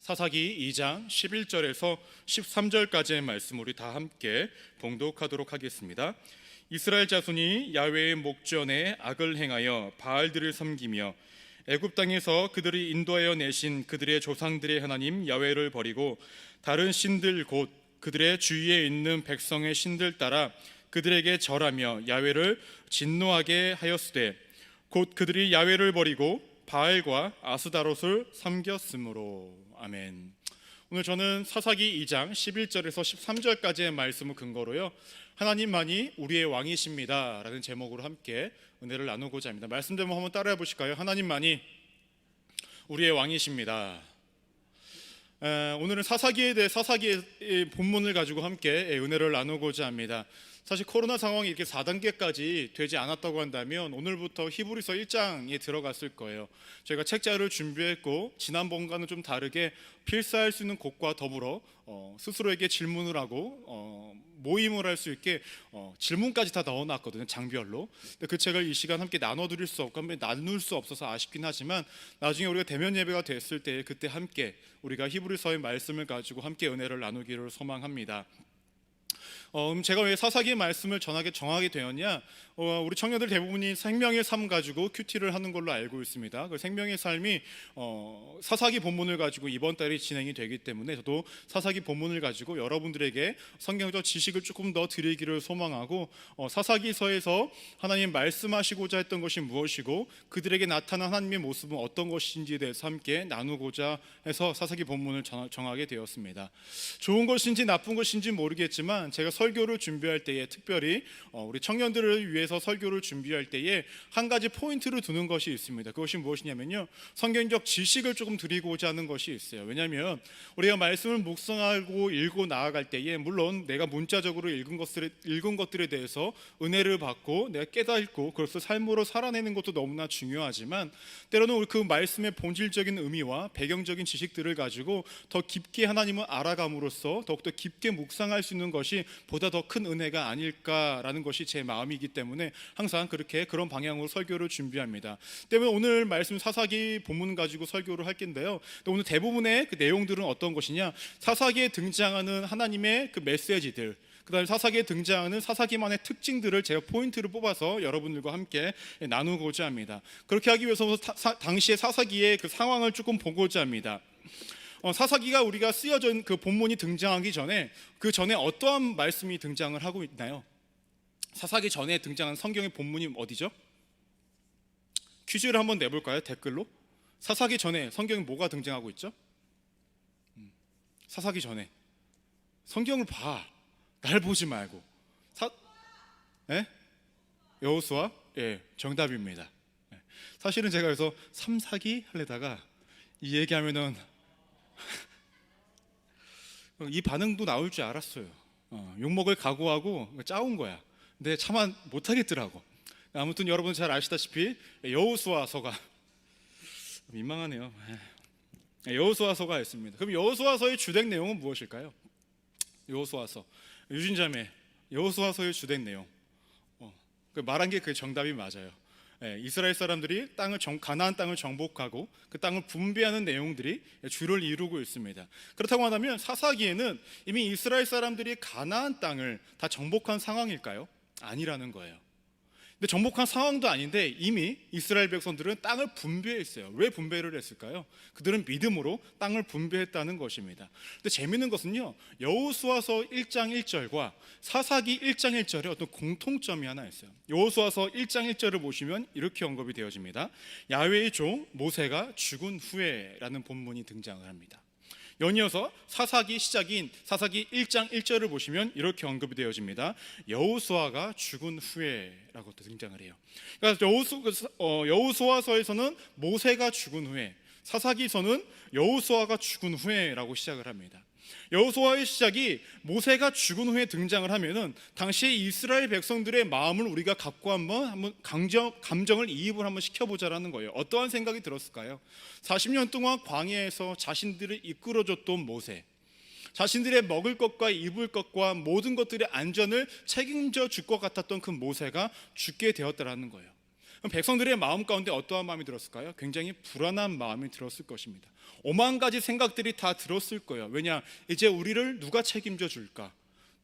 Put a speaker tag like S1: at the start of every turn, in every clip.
S1: 사사기 2장 11절에서 13절까지의 말씀 우리 다 함께 봉독하도록 하겠습니다. 이스라엘 자손이 야훼의 목전에 악을 행하여 바알들을 섬기며 애굽 땅에서 그들이 인도하여 내신 그들의 조상들의 하나님 야훼를 버리고 다른 신들 곧 그들의 주위에 있는 백성의 신들 따라 그들에게 절하며 야훼를 진노하게 하였으되 곧 그들이 야훼를 버리고 바알과 아스다롯을 섬겼으므로. 아멘. 오늘 저는 사사기 2장 11절에서 13절까지의 말씀을 근거로요, 하나님만이 우리의 왕이십니다 라는 제목으로 함께 은혜를 나누고자 합니다. 말씀 제목 한번 따라해 보실까요? 하나님만이 우리의 왕이십니다. 오늘은 사사기에 대해 사사기의 본문을 가지고 함께 은혜를 나누고자 합니다. 사실 코로나 상황이 이렇게 4단계까지 되지 않았다고 한다면 오늘부터 히브리서 1장에 들어갔을 거예요. 저희가 책자를 준비했고 지난번과는 좀 다르게 필사할 수 있는 곳과 더불어 스스로에게 질문을 하고 모임을 할 수 있게 질문까지 다 넣어놨거든요, 장별로. 근데 그 책을 이 시간 함께 나눠드릴 수 없고 나눌 수 없어서 아쉽긴 하지만 나중에 우리가 대면 예배가 됐을 때 그때 함께 우리가 히브리서의 말씀을 가지고 함께 은혜를 나누기를 소망합니다. 제가 왜 사사기의 말씀을 정하게 되었냐? 우리 청년들 대부분이 생명의 삶 가지고 큐티를 하는 걸로 알고 있습니다. 그 생명의 삶이 사사기 본문을 가지고 이번 달에 진행이 되기 때문에 저도 사사기 본문을 가지고 여러분들에게 성경적 지식을 조금 더 드리기를 소망하고, 사사기서에서 하나님 말씀하시고자 했던 것이 무엇이고 그들에게 나타난 하나님의 모습은 어떤 것인지에 대해서 함께 나누고자 해서 사사기 본문을 정하게 되었습니다. 좋은 것인지 나쁜 것인지 모르겠지만 제가 설교를 준비할 때에 특별히 우리 청년들을 위해서 설교를 준비할 때에 한 가지 포인트를 두는 것이 있습니다. 그것이 무엇이냐면요, 성경적 지식을 조금 드리고자 하는 것이 있어요. 왜냐하면 우리가 말씀을 묵상하고 읽고 나아갈 때에 물론 내가 문자적으로 읽은 것들에 대해서 은혜를 받고 내가 깨닫고 그래서 삶으로 살아내는 것도 너무나 중요하지만 때로는 우리 그 말씀의 본질적인 의미와 배경적인 지식들을 가지고 더 깊게 하나님을 알아감으로써 더욱더 깊게 묵상할 수 있는 것이 보다 더 큰 은혜가 아닐까라는 것이 제 마음이기 때문에 항상 그런 방향으로 설교를 준비합니다. 때문에 오늘 말씀 사사기 본문 가지고 설교를 할 텐데요, 오늘 대부분의 그 내용들은 어떤 것이냐, 사사기에 등장하는 하나님의 그 메시지들, 그 다음에 사사기에 등장하는 사사기만의 특징들을 제가 포인트를 뽑아서 여러분들과 함께 나누고자 합니다. 그렇게 하기 위해서 당시의 사사기의 그 상황을 조금 보고자 합니다. 사사기가 우리가 쓰여져 있는 그 본문이 등장하기 전에 그 전에 어떠한 말씀이 등장을 하고 있나요? 사사기 전에 등장한 성경의 본문이 어디죠? 퀴즈를 한번 내볼까요? 댓글로. 사사기 전에 성경에 뭐가 등장하고 있죠? 사사기 전에 성경을 봐. 날 보지 말고. 여호수아? 예, 정답입니다. 사실은 제가 그래서 3, 4기 하려다가 이 얘기하면은 이 반응도 나올 줄 알았어요. 욕먹을 각오하고 짜온 거야. 근데 차마 못하겠더라고. 아무튼 여러분 잘 아시다시피 여호수아서가 민망하네요. 여호수아서가 있습니다. 그럼 여호수아서의 주된 내용은 무엇일까요? 여호수아서, 유진자매, 여호수아서의 주된 내용, 말한 게 그 정답이 맞아요. 이스라엘 사람들이 가나안 땅을 정복하고 그 땅을 분배하는 내용들이 주를 이루고 있습니다. 그렇다고 한다면 사사기에는 이미 이스라엘 사람들이 가나안 땅을 다 정복한 상황일까요? 아니라는 거예요. 근데 정복한 상황도 아닌데 이미 이스라엘 백성들은 땅을 분배했어요. 왜 분배를 했을까요? 그들은 믿음으로 땅을 분배했다는 것입니다. 근데 재미있는 것은요, 여호수아서 1장 1절과 사사기 1장 1절에 어떤 공통점이 하나 있어요. 여호수아서 1장 1절을 보시면 이렇게 언급이 되어집니다. 야훼의 종 모세가 죽은 후에라는 본문이 등장을 합니다. 연이어서 사사기 시작인 사사기 1장 1절을 보시면 이렇게 언급이 되어집니다. 여호수아가 죽은 후에라고 등장을 해요. 그러니까 여호수아서에서는 모세가 죽은 후에, 사사기서는 여호수아가 죽은 후에라고 시작을 합니다. 여호수아의 시작이 모세가 죽은 후에 등장을 하면은 당시에 이스라엘 백성들의 마음을 우리가 갖고 한번 감정을 이입을 한번 시켜보자라는 거예요. 어떠한 생각이 들었을까요? 40년 동안 광야에서 자신들을 이끌어줬던 모세, 자신들의 먹을 것과 입을 것과 모든 것들의 안전을 책임져 줄 것 같았던 그 모세가 죽게 되었다라는 거예요. 그럼 백성들의 마음 가운데 어떠한 마음이 들었을까요? 굉장히 불안한 마음이 들었을 것입니다. 오만 가지 생각들이 다 들었을 거예요. 왜냐? 이제 우리를 누가 책임져 줄까?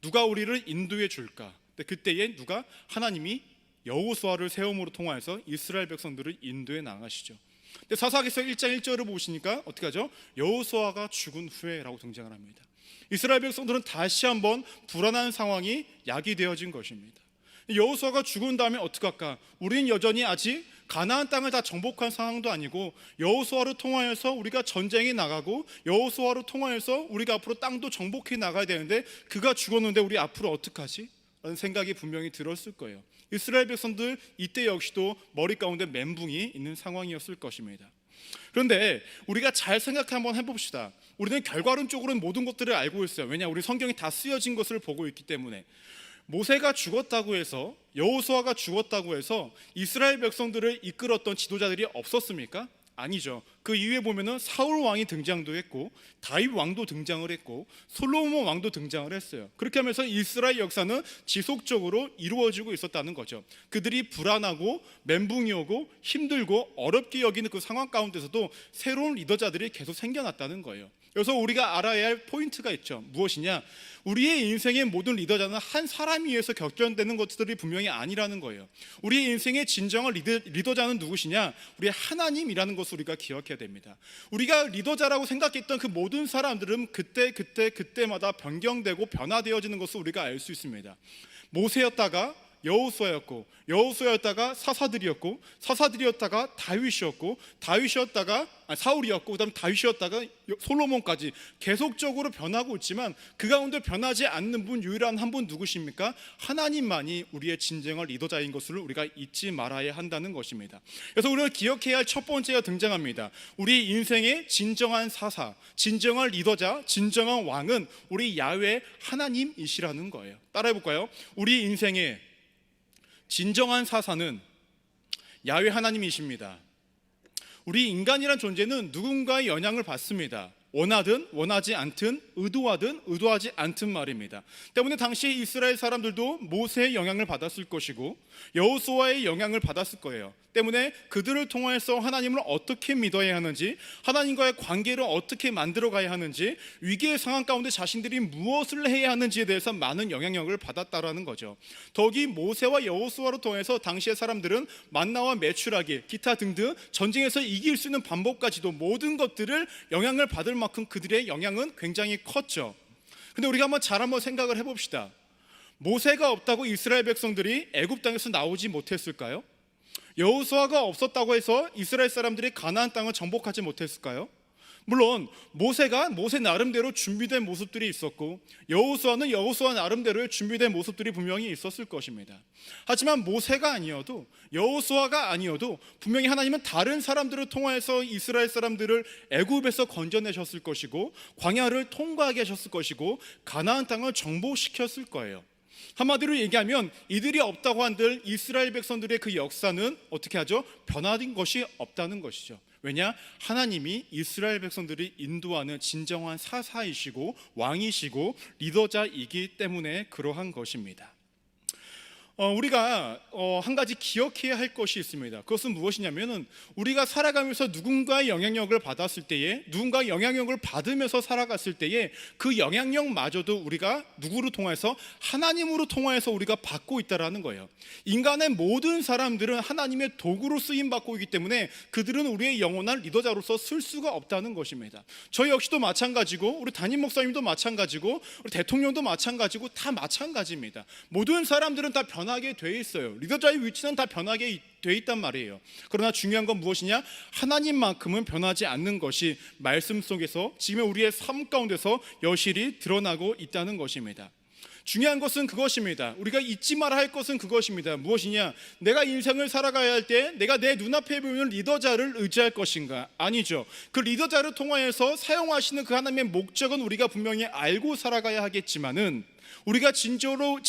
S1: 누가 우리를 인도해 줄까? 근데 그때에 누가? 하나님이 여호수아를 세움으로 통하여서 이스라엘 백성들을 인도해 나가시죠. 근데 사사기서 1장 1절을 보시니까 어떻게 하죠? 여호수아가 죽은 후에라고 등장을 합니다. 이스라엘 백성들은 다시 한번 불안한 상황이 야기되어진 것입니다. 여호수아가 죽은 다음에 어떻게 할까? 우리는 여전히 아직 가나안 땅을 다 정복한 상황도 아니고 여호수아를 통하여서 우리가 전쟁에 나가고 여호수아를 통하여서 우리가 앞으로 땅도 정복해 나가야 되는데 그가 죽었는데 우리 앞으로 어떡하지? 라는 생각이 분명히 들었을 거예요. 이스라엘 백성들 이때 역시도 머리 가운데 멘붕이 있는 상황이었을 것입니다. 그런데 우리가 잘 생각 한번 해봅시다. 우리는 결과론적으로는 모든 것들을 알고 있어요. 왜냐? 우리 성경이 다 쓰여진 것을 보고 있기 때문에. 모세가 죽었다고 해서, 여호수아가 죽었다고 해서 이스라엘 백성들을 이끌었던 지도자들이 없었습니까? 아니죠. 그 이후에 보면은 사울 왕이 등장도 했고 다윗 왕도 등장을 했고 솔로몬 왕도 등장을 했어요. 그렇게 하면서 이스라엘 역사는 지속적으로 이루어지고 있었다는 거죠. 그들이 불안하고 멘붕이 오고 힘들고 어렵게 여기는 그 상황 가운데서도 새로운 리더자들이 계속 생겨났다는 거예요. 그래서 우리가 알아야 할 포인트가 있죠. 무엇이냐? 우리의 인생의 모든 리더자는 한 사람에 의해서 결정되는 것들이 분명히 아니라는 거예요. 우리의 인생의 진정한 리더자는 누구시냐? 우리 하나님이라는 것을 우리가 기억해야 됩니다. 우리가 리더자라고 생각했던 그 모든 사람들은 그때마다 변경되고 변화되어지는 것을 우리가 알 수 있습니다. 모세였다가 여호수아였고, 여호수아였다가 사사들이었고, 사사들이었다가 다윗이었고, 다윗이었다가 사울이었고, 그다음 다윗이었다가 솔로몬까지 계속적으로 변하고 있지만 그 가운데 변하지 않는 분, 유일한 한 분 누구십니까? 하나님만이 우리의 진정한 리더자인 것을 우리가 잊지 말아야 한다는 것입니다. 그래서 우리가 기억해야 할 첫 번째가 등장합니다. 우리 인생의 진정한 사사, 진정한 리더자, 진정한 왕은 우리 야훼 하나님이시라는 거예요. 따라해 볼까요? 우리 인생의 진정한 사사는 야훼 하나님이십니다. 우리 인간이란 존재는 누군가의 영향을 받습니다. 원하든 원하지 않든, 의도하든 의도하지 않든 말입니다. 때문에 당시 이스라엘 사람들도 모세의 영향을 받았을 것이고 여호수아의 영향을 받았을 거예요. 때문에 그들을 통해서 하나님을 어떻게 믿어야 하는지, 하나님과의 관계를 어떻게 만들어가야 하는지, 위기의 상황 가운데 자신들이 무엇을 해야 하는지에 대해서 많은 영향력을 받았다라는 거죠. 더욱이 모세와 여호수아를 통해서 당시의 사람들은 만나와 메추라기, 기타 등등 전쟁에서 이길 수 있는 방법까지도 모든 것들을 영향을 받을 만큼 그들의 영향은 굉장히 컸죠. 근데 우리가 한번 생각을 해봅시다. 모세가 없다고 이스라엘 백성들이 애굽 땅에서 나오지 못했을까요? 여호수아가 없었다고 해서 이스라엘 사람들이 가나안 땅을 정복하지 못했을까요? 물론 모세가 모세 나름대로 준비된 모습들이 있었고 여호수아는 여호수아 나름대로의 준비된 모습들이 분명히 있었을 것입니다. 하지만 모세가 아니어도, 여호수아가 아니어도 분명히 하나님은 다른 사람들을 통하여서 이스라엘 사람들을 애굽에서 건져내셨을 것이고 광야를 통과하게 하셨을 것이고 가나안 땅을 정복시켰을 거예요. 한마디로 얘기하면 이들이 없다고 한들 이스라엘 백성들의 그 역사는 어떻게 하죠? 변화된 것이 없다는 것이죠. 왜냐? 하나님이 이스라엘 백성들이 인도하는 진정한 사사이시고 왕이시고 리더자이기 때문에 그러한 것입니다. 우리가 한 가지 기억해야 할 것이 있습니다. 그것은 무엇이냐면은 우리가 살아가면서 누군가의 영향력을 받았을 때에, 누군가의 영향력을 받으면서 살아갔을 때에 그 영향력마저도 우리가 누구를 통해서? 하나님으로 통해서 우리가 받고 있다라는 거예요. 인간의 모든 사람들은 하나님의 도구로 쓰임 받고 있기 때문에 그들은 우리의 영원한 리더자로서 쓸 수가 없다는 것입니다. 저희 역시도 마찬가지고 우리 담임 목사님도 마찬가지고 우리 대통령도 마찬가지고 다 마찬가지입니다. 모든 사람들은 다 변하게 돼 있어요. 리더자의 위치는 다 변하게 돼 있단 말이에요. 그러나 중요한 건 무엇이냐? 하나님만큼은 변하지 않는 것이 말씀 속에서 지금의 우리의 삶 가운데서 여실히 드러나고 있다는 것입니다. 중요한 것은 그것입니다. 우리가 잊지 말아야 할 것은 그것입니다. 무엇이냐? 내가 인생을 살아가야 할 때 내가 내 눈앞에 보이는 리더자를 의지할 것인가? 아니죠. 그 리더자를 통하여서 사용하시는 그 하나님의 목적은 우리가 분명히 알고 살아가야 하겠지만은 우리가 진짜로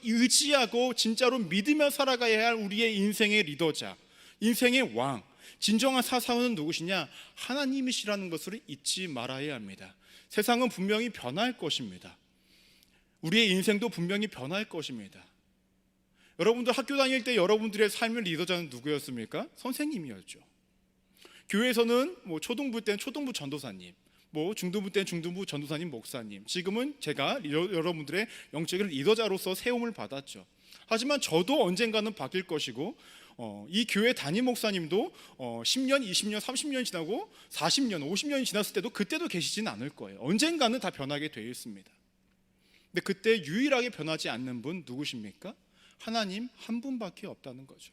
S1: 의지하고 진짜로 믿으며 살아가야 할 우리의 인생의 리더자, 인생의 왕, 진정한 사사는 누구시냐? 하나님이시라는 것을 잊지 말아야 합니다. 세상은 분명히 변할 것입니다. 우리의 인생도 분명히 변할 것입니다. 여러분들 학교 다닐 때 여러분들의 삶의 리더자는 누구였습니까? 선생님이었죠. 교회에서는 초등부 때는 초등부 전도사님, 중등부 때는 중등부 전도사님, 목사님. 지금은 제가 여러분들의 영적인 리더자로서 세움을 받았죠. 하지만 저도 언젠가는 바뀔 것이고, 이 교회 담임 목사님도 10년, 20년, 30년 지나고 40년, 50년이 지났을 때도 그때도 계시진 않을 거예요. 언젠가는 다 변하게 되어 있습니다. 근데 그때 유일하게 변하지 않는 분 누구십니까? 하나님 한 분밖에 없다는 거죠.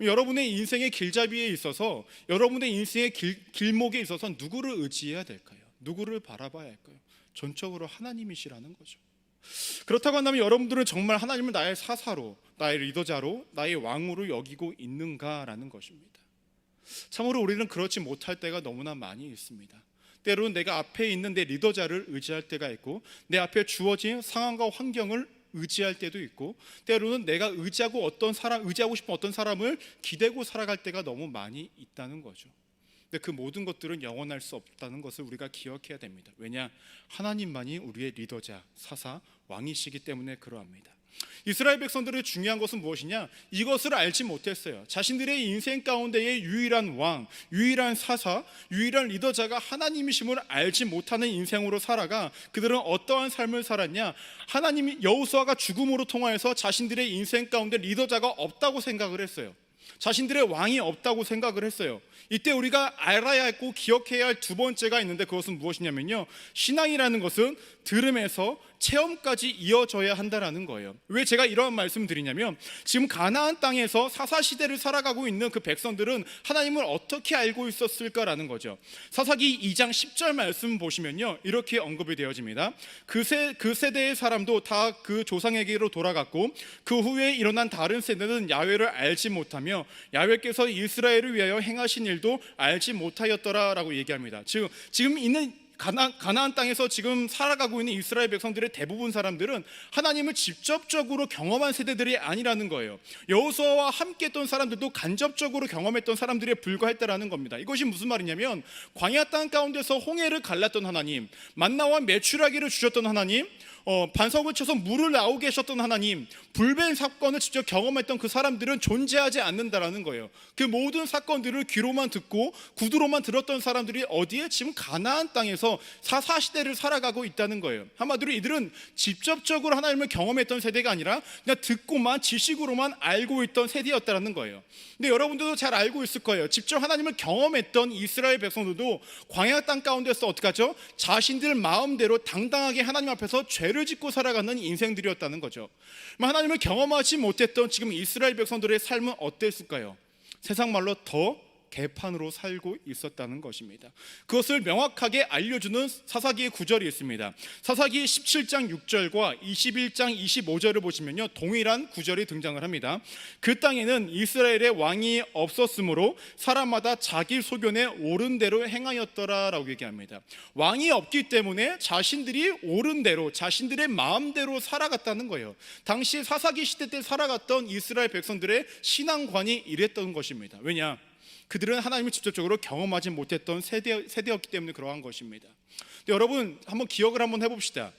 S1: 여러분의 인생의 길잡이에 있어서, 여러분의 인생의 길목에 있어서 누구를 의지해야 될까요? 누구를 바라봐야 할까요? 전적으로 하나님이시라는 거죠. 그렇다고 한다면 여러분들은 정말 하나님을 나의 사사로, 나의 리더자로, 나의 왕으로 여기고 있는가라는 것입니다. 참으로 우리는 그렇지 못할 때가 너무나 많이 있습니다. 때로는 내가 앞에 있는 내 리더자를 의지할 때가 있고, 내 앞에 주어진 상황과 환경을 의지할 때도 있고, 때로는 내가 의지하고 싶은 어떤 사람을 기대고 살아갈 때가 너무 많이 있다는 거죠. 근데 그 모든 것들은 영원할 수 없다는 것을 우리가 기억해야 됩니다. 왜냐? 하나님만이 우리의 리더자, 사사, 왕이시기 때문에 그러합니다. 이스라엘 백성들의 중요한 것은 무엇이냐? 이것을 알지 못했어요. 자신들의 인생 가운데의 유일한 왕, 유일한 사사, 유일한 리더자가 하나님이심을 알지 못하는 인생으로 살아가 그들은 어떠한 삶을 살았냐? 하나님이 여호수아가 죽음으로 통하여서 자신들의 인생 가운데 리더자가 없다고 생각을 했어요. 자신들의 왕이 없다고 생각을 했어요. 이때 우리가 알아야 하고 기억해야 할 두 번째가 있는데, 그것은 무엇이냐면요, 신앙이라는 것은 들음에서 체험까지 이어져야 한다라는 거예요. 왜 제가 이런 말씀을 드리냐면, 지금 가나안 땅에서 사사시대를 살아가고 있는 그 백성들은 하나님을 어떻게 알고 있었을까라는 거죠. 사사기 2장 10절 말씀 보시면요, 이렇게 언급이 되어집니다. 그 세대의 사람도 다 그 조상에게로 돌아갔고, 그 후에 일어난 다른 세대는 야훼를 알지 못하며 야훼께서 이스라엘을 위하여 행하신 일도 알지 못하였더라라고 얘기합니다. 지금 있는 가나안 땅에서 지금 살아가고 있는 이스라엘 백성들의 대부분 사람들은 하나님을 직접적으로 경험한 세대들이 아니라는 거예요. 여호수아와 함께 했던 사람들도 간접적으로 경험했던 사람들에 불과했다라는 겁니다. 이것이 무슨 말이냐면, 광야 땅 가운데서 홍해를 갈랐던 하나님, 만나와 메추라기를 주셨던 하나님, 반석을 쳐서 물을 나오게 하셨던 하나님, 불변 사건을 직접 경험했던 그 사람들은 존재하지 않는다라는 거예요. 그 모든 사건들을 귀로만 듣고 구두로만 들었던 사람들이 어디에? 지금 가나안 땅에서 사사시대를 살아가고 있다는 거예요. 한마디로 이들은 직접적으로 하나님을 경험했던 세대가 아니라 그냥 듣고만 지식으로만 알고 있던 세대였다는 거예요. 근데 여러분들도 잘 알고 있을 거예요. 직접 하나님을 경험했던 이스라엘 백성들도 광야 땅 가운데서 어떻게 하죠? 자신들 마음대로 당당하게 하나님 앞에서 죄를 짓고 살아가는 인생들이었다는 거죠. 하나님을 경험하지 못했던 지금 이스라엘 백성들의 삶은 어땠을까요? 세상 말로 더 개판으로 살고 있었다는 것입니다. 그것을 명확하게 알려주는 사사기의 구절이 있습니다. 사사기 17장 6절과 21장 25절을 보시면요, 동일한 구절이 등장을 합니다. 그 땅에는 이스라엘의 왕이 없었으므로 사람마다 자기 소견에 옳은 대로 행하였더라라고 얘기합니다. 왕이 없기 때문에 자신들이 옳은 대로, 자신들의 마음대로 살아갔다는 거예요. 당시 사사기 시대 때 살아갔던 이스라엘 백성들의 신앙관이 이랬던 것입니다. 왜냐? 그들은 하나님을 직접적으로 경험하지 못했던 세대였기 때문에 그러한 것입니다. 여러분, 한번 기억을 한번 해봅시다.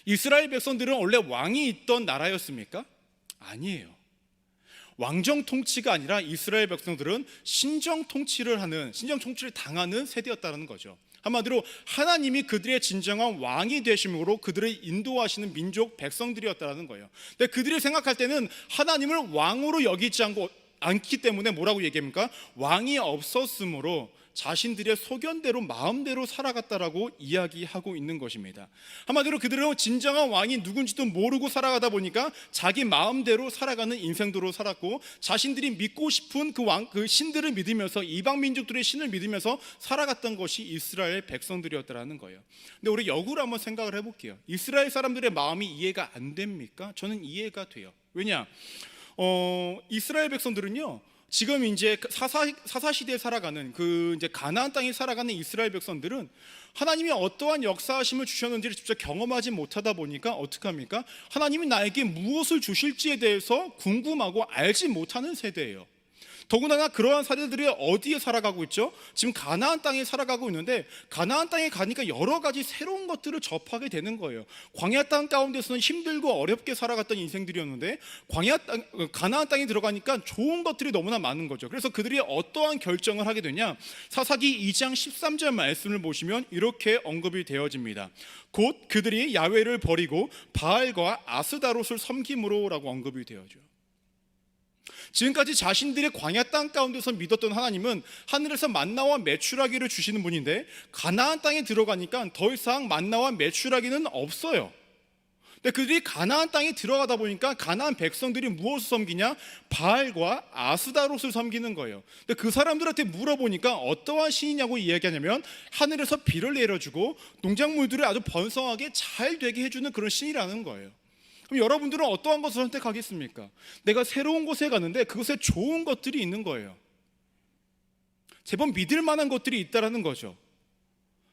S1: 이스라엘 백성들은 원래 왕이 있던 나라였습니까? 아니에요. 왕정 통치가 아니라 이스라엘 백성들은 신정 통치를 당하는 세대였다는 거죠. 한마디로 하나님이 그들의 진정한 왕이 되심으로 그들을 인도하시는 민족 백성들이었다는 거예요. 근데 그들이 생각할 때는 하나님을 왕으로 여기지 않기 때문에 뭐라고 얘기합니까? 왕이 없었으므로 자신들의 소견대로 마음대로 살아갔다라고 이야기하고 있는 것입니다. 한마디로 그들은 진정한 왕이 누군지도 모르고 살아가다 보니까 자기 마음대로 살아가는 인생도로 살았고, 자신들이 믿고 싶은 그 신들을 믿으면서, 이방 민족들의 신을 믿으면서 살아갔던 것이 이스라엘 백성들이었다라는 거예요. 근데 우리 역으로 한번 생각을 해볼게요. 이스라엘 사람들의 마음이 이해가 안 됩니까? 저는 이해가 돼요. 왜냐? 이스라엘 백성들은요, 지금 이제 사사 시대에 살아가는 이제 가나안 땅에 살아가는 이스라엘 백성들은 하나님이 어떠한 역사하심을 주셨는지를 직접 경험하지 못하다 보니까 어떻게 합니까? 하나님이 나에게 무엇을 주실지에 대해서 궁금하고 알지 못하는 세대예요. 더군다나 그러한 사례들이 어디에 살아가고 있죠? 지금 가나안 땅에 살아가고 있는데, 가나안 땅에 가니까 여러 가지 새로운 것들을 접하게 되는 거예요. 광야 땅 가운데서는 힘들고 어렵게 살아갔던 인생들이었는데, 가나안 땅에 들어가니까 좋은 것들이 너무나 많은 거죠. 그래서 그들이 어떠한 결정을 하게 되냐? 사사기 2장 13절 말씀을 보시면 이렇게 언급이 되어집니다. 곧 그들이 야훼를 버리고 바알과 아스다롯을 섬김으로라고 언급이 되어져. 지금까지 자신들의 광야 땅 가운데서 믿었던 하나님은 하늘에서 만나와 메추라기를 주시는 분인데, 가나안 땅에 들어가니까 더 이상 만나와 메추라기는 없어요. 근데 그들이 가나안 땅에 들어가다 보니까 가나안 백성들이 무엇을 섬기냐? 바알과 아스다롯을 섬기는 거예요. 근데 그 사람들한테 물어보니까 어떠한 신이냐고 이야기하냐면, 하늘에서 비를 내려주고 농작물들을 아주 번성하게 잘 되게 해주는 그런 신이라는 거예요. 그럼 여러분들은 어떠한 것을 선택하겠습니까? 내가 새로운 곳에 가는데 그곳에 좋은 것들이 있는 거예요. 제법 믿을 만한 것들이 있다라는 거죠.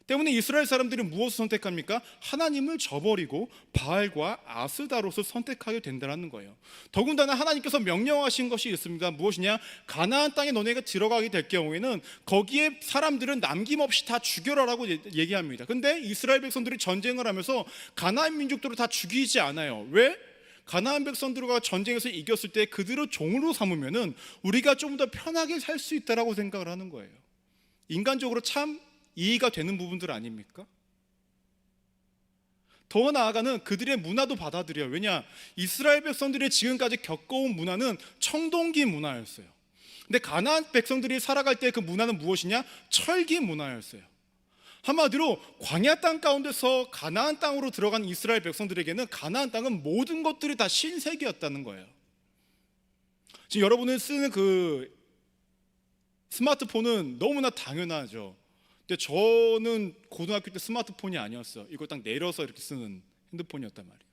S1: 때문에 이스라엘 사람들이 무엇을 선택합니까? 하나님을 저버리고 바알과 아스다롯을 선택하게 된다는 거예요. 더군다나 하나님께서 명령하신 것이 있습니다. 무엇이냐? 가나안 땅에 너네가 들어가게 될 경우에는 거기에 사람들은 남김없이 다 죽여라라고 얘기합니다. 근데 이스라엘 백성들이 전쟁을 하면서 가나안 민족들을 다 죽이지 않아요. 왜? 가나안 백성들과 전쟁에서 이겼을 때 그들을 종으로 삼으면은 우리가 좀 더 편하게 살 수 있다라고 생각을 하는 거예요. 인간적으로 참 이해가 되는 부분들 아닙니까? 더 나아가는 그들의 문화도 받아들여요. 왜냐? 이스라엘 백성들이 지금까지 겪어온 문화는 청동기 문화였어요. 근데 가나안 백성들이 살아갈 때 그 문화는 무엇이냐? 철기 문화였어요. 한마디로 광야 땅 가운데서 가나안 땅으로 들어간 이스라엘 백성들에게는 가나안 땅은 모든 것들이 다 신세계였다는 거예요. 지금 여러분이 쓰는 그 스마트폰은 너무나 당연하죠. 근데 저는 고등학교 때 스마트폰이 아니었어. 이거 딱 내려서 이렇게 쓰는 핸드폰이었단 말이에요.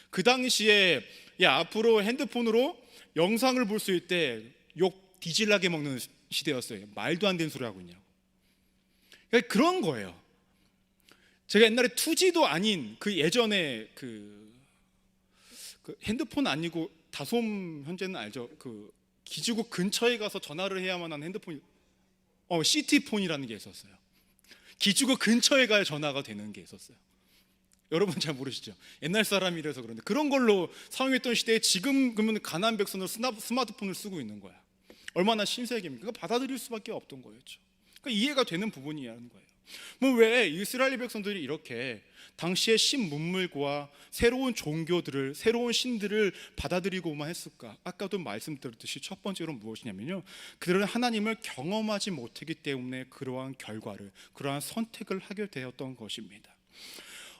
S1: 그 당시에 앞으로 핸드폰으로 영상을 볼 수 있을 때 욕 뒤질나게 먹는 시대였어요. 말도 안 되는 소리 하고 있냐고. 그러니까 그런 거예요. 제가 옛날에 2G도 아닌 그 예전에 그 핸드폰 아니고 다솜 현재는 알죠? 그 기지국 근처에 가서 전화를 해야만 하는 핸드폰, 시티폰이라는 게 있었어요. 기지국 근처에 가야 전화가 되는 게 있었어요. 여러분 잘 모르시죠? 옛날 사람이라서 그런데 그런 걸로 사용했던 시대에 지금 그러면 가나안 백성은 스마트폰을 쓰고 있는 거야. 얼마나 신세계입니까? 그거 받아들일 수밖에 없던 거였죠. 그러니까 이해가 되는 부분이라는 거예요. 뭐 왜 이스라엘 백성들이 이렇게 당시의 신문물과 새로운 종교들을, 새로운 신들을 받아들이고만 했을까? 아까도 말씀드렸듯이 첫 번째로 무엇이냐면요, 그들은 하나님을 경험하지 못했기 때문에 그러한 결과를, 그러한 선택을 하게 되었던 것입니다.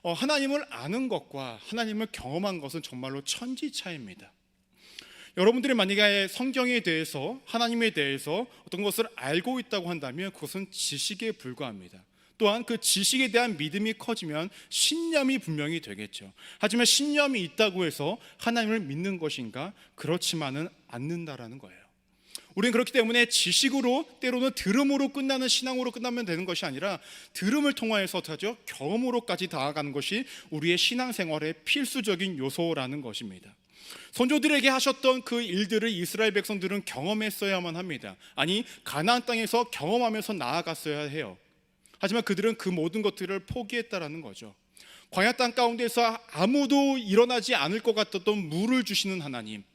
S1: 하나님을 아는 것과 하나님을 경험한 것은 정말로 천지차이입니다. 여러분들이 만약에 성경에 대해서, 하나님에 대해서 어떤 것을 알고 있다고 한다면 그것은 지식에 불과합니다. 또한 그 지식에 대한 믿음이 커지면 신념이 분명히 되겠죠. 하지만 신념이 있다고 해서 하나님을 믿는 것인가? 그렇지만은 않는다라는 거예요. 우리는 그렇기 때문에 지식으로, 때로는 들음으로 끝나는 신앙으로 끝나면 되는 것이 아니라 들음을 통하여서 어떻게 하죠? 경험으로까지 나아가는 것이 우리의 신앙생활의 필수적인 요소라는 것입니다. 선조들에게 하셨던 그 일들을 이스라엘 백성들은 경험했어야만 합니다. 아니, 가나안 땅에서 경험하면서 나아갔어야 해요. 하지만 그들은 그 모든 것들을 포기했다라는 거죠. 광야 땅 가운데서 아무도 일어나지 않을 것 같았던 물을 주시는 하나님,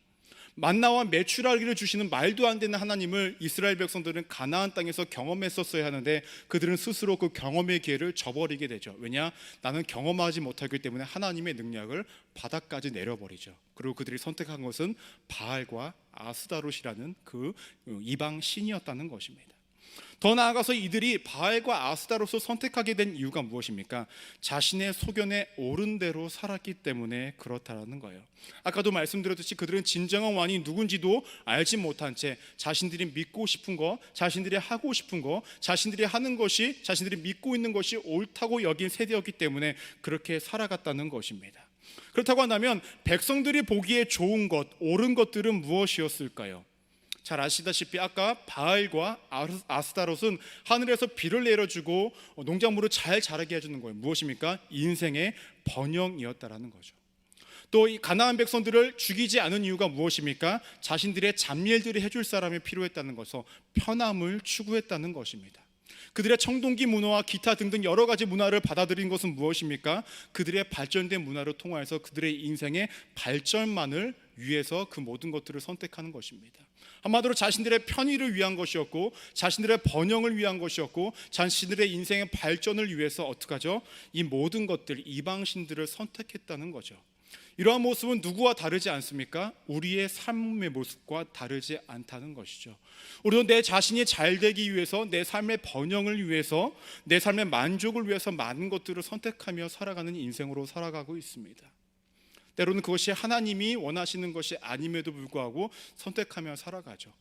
S1: 만나와 메추라기를 주시는 말도 안 되는 하나님을 이스라엘 백성들은 가나안 땅에서 경험했었어야 하는데 그들은 스스로 그 경험의 기회를 저버리게 되죠. 왜냐? 나는 경험하지 못하기 때문에 하나님의 능력을 바닥까지 내려버리죠. 그리고 그들이 선택한 것은 바알과 아스다롯이라는 그 이방 신이었다는 것입니다. 더 나아가서 이들이 바알과 아스다롯을 선택하게 된 이유가 무엇입니까? 자신의 소견에 옳은 대로 살았기 때문에 그렇다라는 거예요. 아까도 말씀드렸듯이 그들은 진정한 왕이 누군지도 알지 못한 채 자신들이 믿고 싶은 거, 자신들이 하고 싶은 거, 자신들이 하는 것이, 자신들이 믿고 있는 것이 옳다고 여긴 세대였기 때문에 그렇게 살아갔다는 것입니다. 그렇다고 한다면 백성들이 보기에 좋은 것, 옳은 것들은 무엇이었을까요? 잘 아시다시피 아까 바알과 아스다롯은 하늘에서 비를 내려주고 농작물을 잘 자라게 해주는 거예요. 무엇입니까? 인생의 번영이었다라는 거죠. 또 이 가나안 백성들을 죽이지 않은 이유가 무엇입니까? 자신들의 잡일들을 해줄 사람이 필요했다는 것서 편함을 추구했다는 것입니다. 그들의 청동기 문화와 기타 등등 여러 가지 문화를 받아들인 것은 무엇입니까? 그들의 발전된 문화를 통하여서 그들의 인생의 발전만을 위해서 그 모든 것들을 선택하는 것입니다. 한마디로 자신들의 편의를 위한 것이었고, 자신들의 번영을 위한 것이었고, 자신들의 인생의 발전을 위해서 어떻게 하죠? 이 모든 것들, 이방신들을 선택했다는 거죠. 이러한 모습은 누구와 다르지 않습니까? 우리의 삶의 모습과 다르지 않다는 것이죠. 우리도 내 자신이 잘 되기 위해서, 내 삶의 번영을 위해서, 내 삶의 만족을 위해서 많은 것들을 선택하며 살아가는 인생으로 살아가고 있습니다. 때로는 그것이 하나님이 원하시는 것이 아님에도 불구하고 선택하며 살아가죠.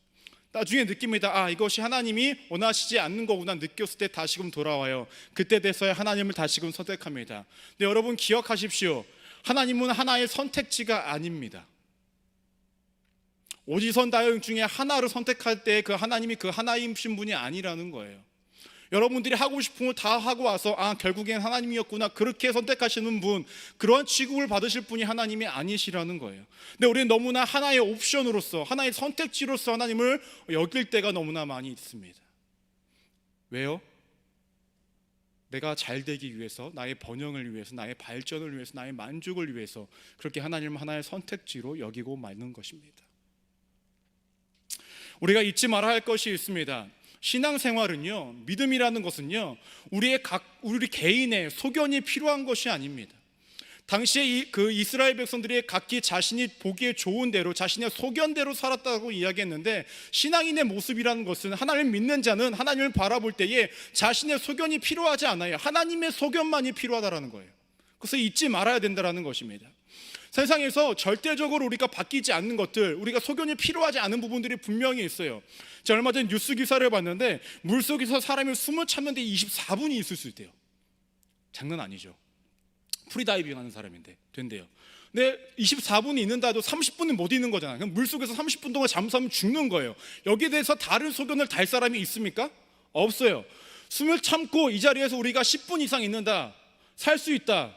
S1: 나중에 느낍니다. 이것이 하나님이 원하시지 않는 거구나 느꼈을 때 다시금 돌아와요. 그때 돼서야 하나님을 다시금 선택합니다. 근데 여러분 기억하십시오. 하나님은 하나의 선택지가 아닙니다. 오지선다형 중에 하나를 선택할 때 그 하나님이 그 하나이신 분이 아니라는 거예요. 여러분들이 하고 싶은 걸 다 하고 와서 결국엔 하나님이었구나 그렇게 선택하시는 분, 그런 취급을 받으실 분이 하나님이 아니시라는 거예요. 근데 우리는 너무나 하나의 옵션으로서, 하나의 선택지로서 하나님을 여길 때가 너무나 많이 있습니다. 왜요? 내가 잘 되기 위해서, 나의 번영을 위해서, 나의 발전을 위해서, 나의 만족을 위해서 그렇게 하나님을 하나의 선택지로 여기고 마는 것입니다. 우리가 잊지 말아야 할 것이 있습니다. 신앙생활은요, 믿음이라는 것은요, 우리 개인의 소견이 필요한 것이 아닙니다. 당시에 그 이스라엘 백성들이 각기 자신이 보기에 좋은 대로 자신의 소견대로 살았다고 이야기했는데, 신앙인의 모습이라는 것은 하나님을 믿는 자는 하나님을 바라볼 때에 자신의 소견이 필요하지 않아요. 하나님의 소견만이 필요하다라는 거예요. 그래서 잊지 말아야 된다는 것입니다. 세상에서 절대적으로 우리가 바뀌지 않는 것들, 우리가 소견이 필요하지 않은 부분들이 분명히 있어요. 제가 얼마 전에 뉴스 기사를 봤는데 물속에서 사람이 숨을 참는데 24분이 있을 수 있대요. 장난 아니죠. 프리다이빙 하는 사람인데 된대요. 근데 24분이 있는다 해도 30분은 못 있는 거잖아요. 그럼 물속에서 30분 동안 잠수하면 죽는 거예요. 여기에 대해서 다른 소견을 달 사람이 있습니까? 없어요. 숨을 참고 이 자리에서 우리가 10분 이상 있는다, 살 수 있다,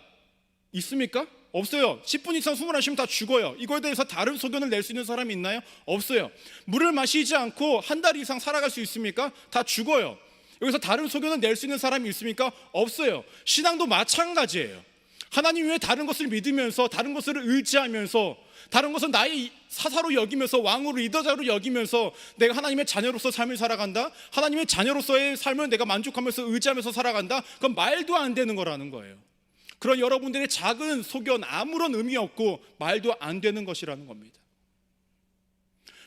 S1: 있습니까? 없어요. 10분 이상 숨을 안 쉬면 다 죽어요. 이거에 대해서 다른 소견을 낼 수 있는 사람이 있나요? 없어요. 물을 마시지 않고 한 달 이상 살아갈 수 있습니까? 다 죽어요. 여기서 다른 소견을 낼 수 있는 사람이 있습니까? 없어요. 신앙도 마찬가지예요. 하나님 외에 다른 것을 믿으면서, 다른 것을 의지하면서, 다른 것은 나의 사사로 여기면서, 왕으로 리더자로 여기면서 내가 하나님의 자녀로서 삶을 살아간다, 하나님의 자녀로서의 삶을 내가 만족하면서 의지하면서 살아간다, 그건 말도 안 되는 거라는 거예요. 그런 여러분들의 작은 소견, 아무런 의미 없고 말도 안 되는 것이라는 겁니다.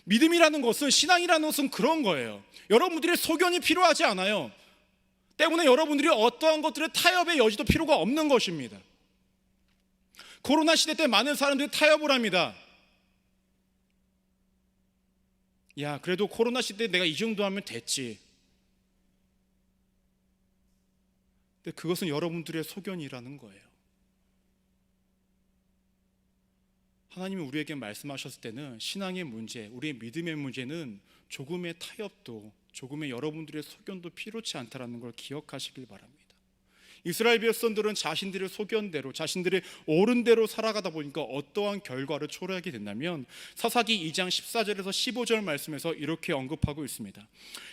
S1: 믿음이라는 것은, 신앙이라는 것은 그런 거예요. 여러분들의 소견이 필요하지 않아요. 때문에 여러분들이 어떠한 것들의 타협의 여지도 필요가 없는 것입니다. 코로나 시대 때 많은 사람들이 타협을 합니다. 그래도 코로나 시대에 내가 이 정도 하면 됐지. 근데 그것은 여러분들의 소견이라는 거예요. 하나님이 우리에게 말씀하셨을 때는 신앙의 문제, 우리의 믿음의 문제는 조금의 타협도, 조금의 여러분들의 소견도 필요치 않다는 걸 기억하시길 바랍니다. 이스라엘 백성들은 자신들의 소견대로, 자신들의 옳은 대로 살아가다 보니까 어떠한 결과를 초래하게 된다면, 사사기 2장 14절에서 15절 말씀에서 이렇게 언급하고 있습니다.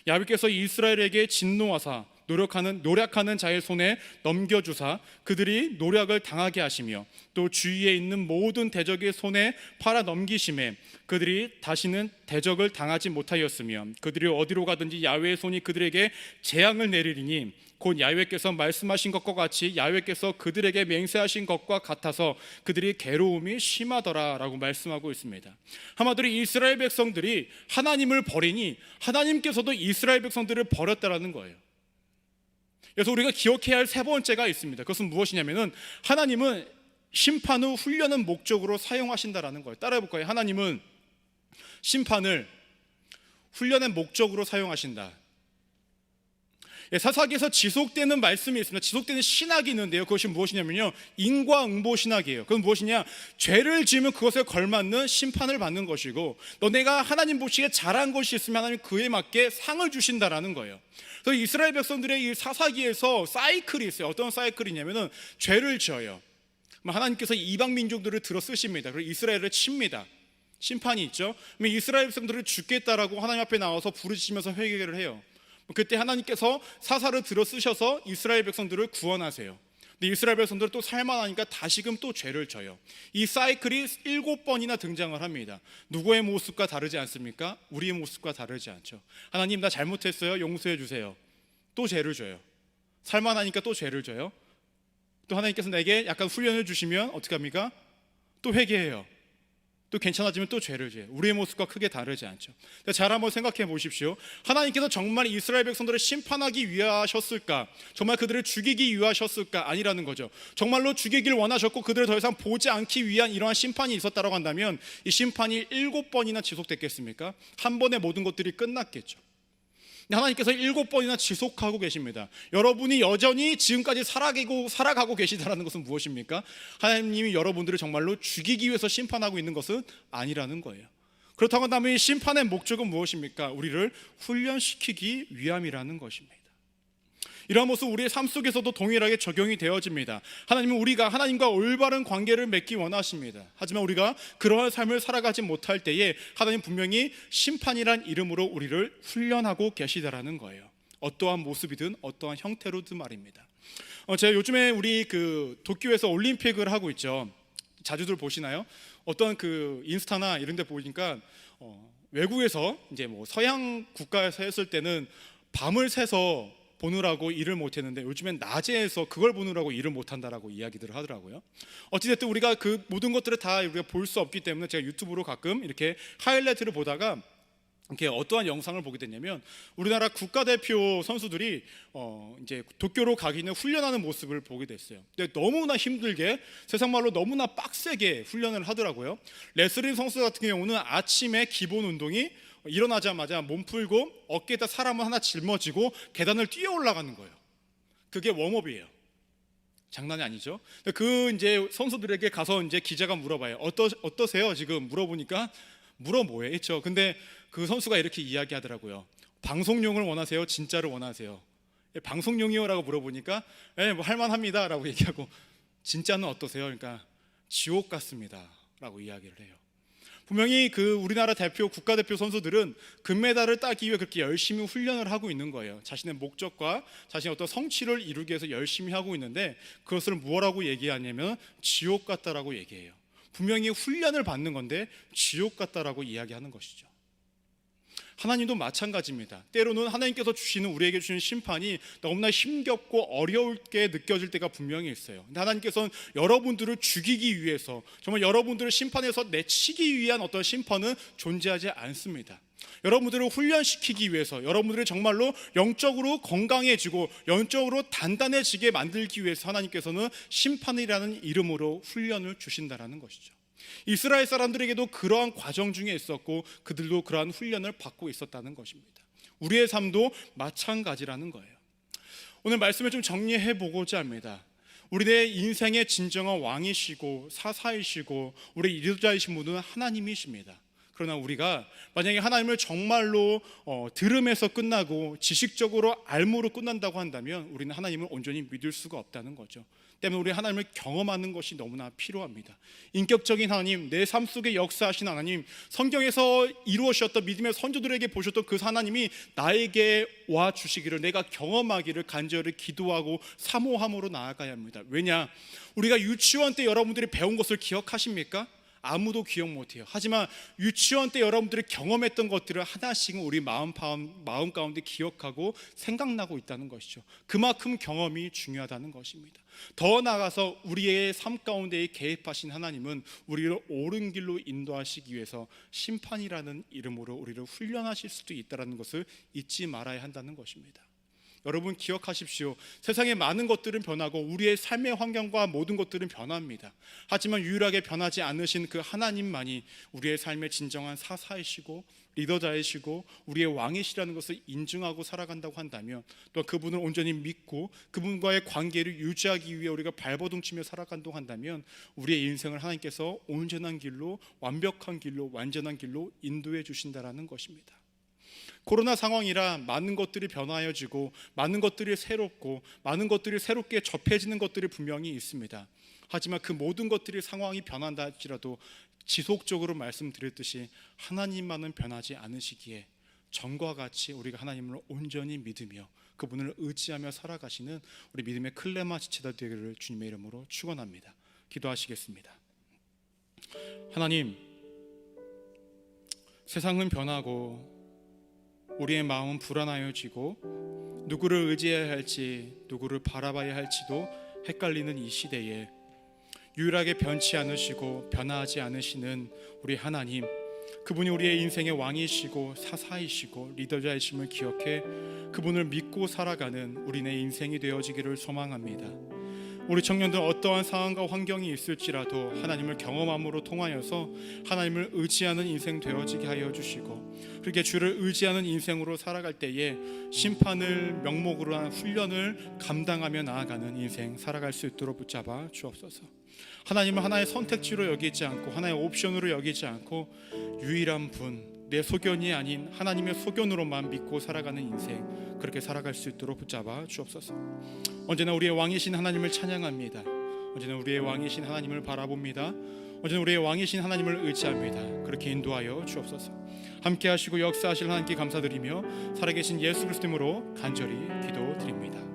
S1: 야훼께서 이스라엘에게 진노하사 노력하는 자의 손에 넘겨주사 그들이 노력을 당하게 하시며, 또 주위에 있는 모든 대적의 손에 팔아 넘기심에 그들이 다시는 대적을 당하지 못하였으며, 그들이 어디로 가든지 야훼의 손이 그들에게 재앙을 내리리니 곧 야훼께서 말씀하신 것과 같이 야훼께서 그들에게 맹세하신 것과 같아서 그들이 괴로움이 심하더라 라고 말씀하고 있습니다. 한마디로 이스라엘 백성들이 하나님을 버리니 하나님께서도 이스라엘 백성들을 버렸다라는 거예요. 그래서 우리가 기억해야 할 세 번째가 있습니다. 그것은 무엇이냐면은, 하나님은 심판 후 훈련은 목적으로 사용하신다라는 거예요. 따라해 볼까요? 하나님은 심판을 훈련의 목적으로 사용하신다. 사사기에서 지속되는 말씀이 있습니다. 지속되는 신학이 있는데요, 그것이 무엇이냐면요, 인과응보 신학이에요. 그건 무엇이냐, 죄를 지으면 그것에 걸맞는 심판을 받는 것이고, 너네가 하나님 보시기에 잘한 것이 있으면 하나님 그에 맞게 상을 주신다라는 거예요. 그래서 이스라엘 백성들의 이 사사기에서 사이클이 있어요. 어떤 사이클이냐면은, 죄를 지어요. 하나님께서 이방 민족들을 들어 쓰십니다. 그리고 이스라엘을 칩니다. 심판이 있죠. 이스라엘 백성들을 죽겠다라고 하나님 앞에 나와서 부르짖으면서 회개를 해요. 그때 하나님께서 사사를 들어 쓰셔서 이스라엘 백성들을 구원하세요. 근데 이스라엘 백성들은 또 살만하니까 다시금 또 죄를 져요. 이 사이클이 7번이나 등장을 합니다. 누구의 모습과 다르지 않습니까? 우리의 모습과 다르지 않죠. 하나님, 나 잘못했어요, 용서해 주세요. 또 죄를 져요. 살만하니까 또 죄를 져요. 또 하나님께서 내게 약간 훈련을 주시면 어떻게 합니까? 또 회개해요. 또 괜찮아지면 또 죄를 져요. 우리의 모습과 크게 다르지 않죠. 잘 한번 생각해 보십시오. 하나님께서 정말 이스라엘 백성들을 심판하기 위하셨을까? 정말 그들을 죽이기 위하셨을까? 아니라는 거죠. 정말로 죽이길 원하셨고 그들을 더 이상 보지 않기 위한 이러한 심판이 있었다고 한다면 이 심판이 7번이나 지속됐겠습니까? 한 번에 모든 것들이 끝났겠죠. 하나님께서 7번이나 지속하고 계십니다. 여러분이 여전히 지금까지 살아가고 계시다는 것은 무엇입니까? 하나님이 여러분들을 정말로 죽이기 위해서 심판하고 있는 것은 아니라는 거예요. 그렇다고 한다면 이 심판의 목적은 무엇입니까? 우리를 훈련시키기 위함이라는 것입니다. 이러한 모습 우리의 삶 속에서도 동일하게 적용이 되어집니다. 하나님은 우리가 하나님과 올바른 관계를 맺기 원하십니다. 하지만 우리가 그러한 삶을 살아가지 못할 때에 하나님 분명히 심판이란 이름으로 우리를 훈련하고 계시다라는 거예요. 어떠한 모습이든 어떠한 형태로든 말입니다. 제가 요즘에 우리 도쿄에서 올림픽을 하고 있죠. 자주들 보시나요? 어떤 인스타나 이런 데 보니까 외국에서 이제 서양 국가에서 했을 때는 밤을 새서 보느라고 일을 못했는데 요즘엔 낮에 해서 그걸 보느라고 일을 못한다라고 이야기들을 하더라고요. 어찌됐든 우리가 그 모든 것들을 다 우리가 볼 수 없기 때문에 제가 유튜브로 가끔 이렇게 하이라이트를 보다가 이렇게 어떠한 영상을 보게 됐냐면 우리나라 국가대표 선수들이 이제 도쿄로 가기 전에 훈련하는 모습을 보게 됐어요. 근데 너무나 힘들게, 세상 말로 너무나 빡세게 훈련을 하더라고요. 레슬링 선수 같은 경우는 아침에 기본 운동이 일어나자마자 몸 풀고 어깨에다 사람을 하나 짊어지고 계단을 뛰어 올라가는 거예요. 그게 웜업이에요. 장난이 아니죠. 이제 선수들에게 가서 이제 기자가 물어봐요. 어떠세요? 지금 물어보니까 뭐해? 있죠. 근데 그 선수가 이렇게 이야기하더라고요. 방송용을 원하세요? 진짜를 원하세요? 방송용이요라고 물어보니까 뭐 할만합니다라고 얘기하고, 진짜는 어떠세요? 그러니까 지옥 같습니다라고 이야기를 해요. 분명히 우리나라 국가대표 선수들은 금메달을 따기 위해 그렇게 열심히 훈련을 하고 있는 거예요. 자신의 목적과 자신의 어떤 성취를 이루기 위해서 열심히 하고 있는데 그것을 뭐라고 얘기하냐면 지옥 같다라고 얘기해요. 분명히 훈련을 받는 건데 지옥 같다라고 이야기하는 것이죠. 하나님도 마찬가지입니다. 때로는 하나님께서 우리에게 주시는 심판이 너무나 힘겹고 어렵게 느껴질 때가 분명히 있어요. 근데 하나님께서는 여러분들을 죽이기 위해서, 정말 여러분들을 심판에서 내치기 위한 어떤 심판은 존재하지 않습니다. 여러분들을 훈련시키기 위해서, 여러분들이 정말로 영적으로 건강해지고 영적으로 단단해지게 만들기 위해서 하나님께서는 심판이라는 이름으로 훈련을 주신다라는 것이죠. 이스라엘 사람들에게도 그러한 과정 중에 있었고 그들도 그러한 훈련을 받고 있었다는 것입니다. 우리의 삶도 마찬가지라는 거예요. 오늘 말씀을 좀 정리해 보고자 합니다. 우리의 인생의 진정한 왕이시고 사사이시고 우리 리더자이신 분은 하나님이십니다. 그러나 우리가 만약에 하나님을 정말로 들음에서 끝나고 지식적으로 알므로 끝난다고 한다면 우리는 하나님을 온전히 믿을 수가 없다는 거죠. 때문에 우리 하나님을 경험하는 것이 너무나 필요합니다. 인격적인 하나님, 내 삶 속에 역사하신 하나님, 성경에서 이루어졌던 믿음의 선조들에게 보셨던 그 하나님이 나에게 와 주시기를, 내가 경험하기를 간절히 기도하고 사모함으로 나아가야 합니다. 왜냐? 우리가 유치원 때 여러분들이 배운 것을 기억하십니까? 아무도 기억 못해요. 하지만 유치원 때 여러분들이 경험했던 것들을 하나씩은 우리 마음 가운데 기억하고 생각나고 있다는 것이죠. 그만큼 경험이 중요하다는 것입니다. 더 나아가서 우리의 삶 가운데 개입하신 하나님은 우리를 옳은 길로 인도하시기 위해서 심판이라는 이름으로 우리를 훈련하실 수도 있다는 것을 잊지 말아야 한다는 것입니다. 여러분 기억하십시오. 세상의 많은 것들은 변하고 우리의 삶의 환경과 모든 것들은 변합니다. 하지만 유일하게 변하지 않으신 그 하나님만이 우리의 삶의 진정한 사사이시고 리더자이시고 우리의 왕이시라는 것을 인증하고 살아간다고 한다면, 또 그분을 온전히 믿고 그분과의 관계를 유지하기 위해 우리가 발버둥치며 살아간다고 한다면 우리의 인생을 하나님께서 온전한 길로, 완벽한 길로, 완전한 길로 인도해 주신다라는 것입니다. 코로나 상황이라 많은 것들이 변화해지고 많은 것들이 새롭고 많은 것들이 새롭게 접해지는 것들이 분명히 있습니다. 하지만 그 모든 것들이 상황이 변한다 할지라도 지속적으로 말씀드렸듯이 하나님만은 변하지 않으시기에 전과 같이 우리가 하나님을 온전히 믿으며 그분을 의지하며 살아가시는 우리 믿음의 클레마 지체들 되기를 주님의 이름으로 축원합니다. 기도하시겠습니다. 하나님, 세상은 변하고 우리의 마음은 불안하여지고 누구를 의지해야 할지 누구를 바라봐야 할지도 헷갈리는 이 시대에 유일하게 변치 않으시고 변화하지 않으시는 우리 하나님, 그분이 우리의 인생의 왕이시고 사사이시고 리더자이심을 기억해 그분을 믿고 살아가는 우리네 인생이 되어지기를 소망합니다. 우리 청년들 어떠한 상황과 환경이 있을지라도 하나님을 경험함으로 통하여서 하나님을 의지하는 인생 되어지게 하여 주시고, 그렇게 주를 의지하는 인생으로 살아갈 때에 심판을 명목으로 한 훈련을 감당하며 나아가는 인생 살아갈 수 있도록 붙잡아 주옵소서. 하나님을 하나의 선택지로 여기지 않고 하나의 옵션으로 여기지 않고 유일한 분, 내 소견이 아닌 하나님의 소견으로만 믿고 살아가는 인생, 그렇게 살아갈 수 있도록 붙잡아 주옵소서. 언제나 우리의 왕이신 하나님을 찬양합니다. 언제나 우리의 왕이신 하나님을 바라봅니다. 언제나 우리의 왕이신 하나님을 의지합니다. 그렇게 인도하여 주옵소서. 함께 하시고 역사하실 하나님께 감사드리며 살아계신 예수 그리스도 이름으로 간절히 기도드립니다.